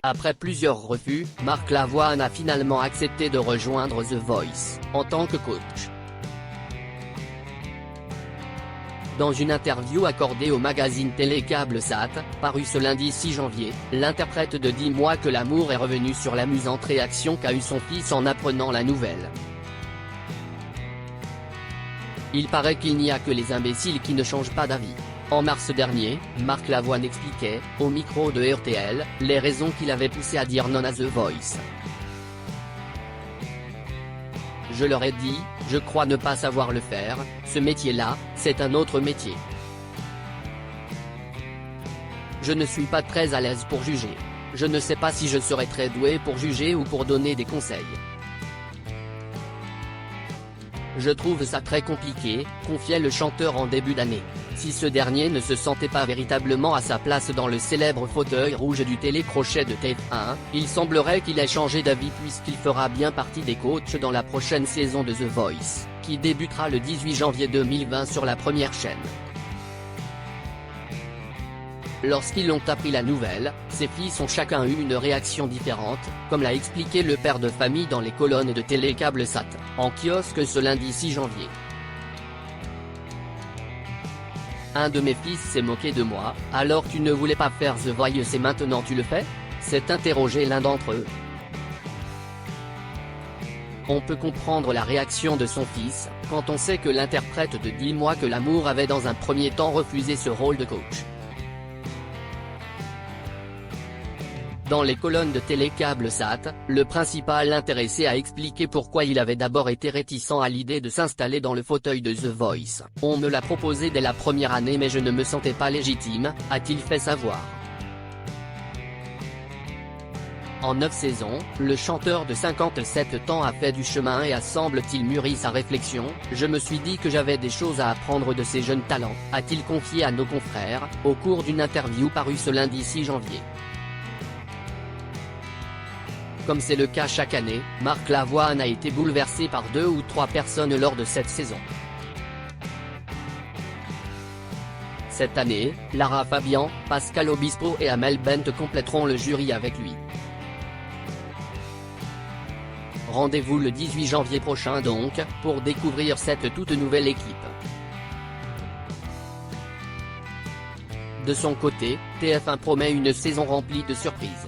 Après plusieurs refus, Marc Lavoine a finalement accepté de rejoindre The Voice, en tant que coach. Dans une interview accordée au magazine télé CableSat, paru ce lundi 6 janvier, l'interprète de Dis-moi que l'amour est revenu sur l'amusante réaction qu'a eu son fils en apprenant la nouvelle. Il paraît qu'il n'y a que les imbéciles qui ne changent pas d'avis. En mars dernier, Marc Lavoine expliquait, au micro de RTL, les raisons qui l'avaient poussé à dire non à The Voice. Je leur ai dit, je crois ne pas savoir le faire, ce métier-là, c'est un autre métier. Je ne suis pas très à l'aise pour juger. Je ne sais pas si je serai très doué pour juger ou pour donner des conseils. Je trouve ça très compliqué, confiait le chanteur en début d'année. Si ce dernier ne se sentait pas véritablement à sa place dans le célèbre fauteuil rouge du télécrochet de TF1, il semblerait qu'il ait changé d'avis puisqu'il fera bien partie des coachs dans la prochaine saison de The Voice, qui débutera le 18 janvier 2020 sur la première chaîne. Lorsqu'ils ont appris la nouvelle, ses fils ont chacun eu une réaction différente, comme l'a expliqué le père de famille dans les colonnes de télé CableSat, en kiosque ce lundi 6 janvier. Un de mes fils s'est moqué de moi, alors tu ne voulais pas faire The Voice et maintenant tu le fais ? S'est interrogé l'un d'entre eux. On peut comprendre la réaction de son fils, quand on sait que l'interprète de Dis-moi que l'amour avait dans un premier temps refusé ce rôle de coach. Dans les colonnes de télé CableSat, le principal intéressé a expliqué pourquoi il avait d'abord été réticent à l'idée de s'installer dans le fauteuil de The Voice. On me l'a proposé dès la première année mais je ne me sentais pas légitime, a-t-il fait savoir. En 9 saisons, le chanteur de 57 ans a fait du chemin et a semble-t-il mûri sa réflexion. Je me suis dit que j'avais des choses à apprendre de ces jeunes talents, a-t-il confié à nos confrères, au cours d'une interview parue ce lundi 6 janvier. Comme c'est le cas chaque année, Marc Lavoine a été bouleversé par 2 ou 3 personnes lors de cette saison. Cette année, Lara Fabian, Pascal Obispo et Amel Bent compléteront le jury avec lui. Rendez-vous le 18 janvier prochain donc, pour découvrir cette toute nouvelle équipe. De son côté, TF1 promet une saison remplie de surprises.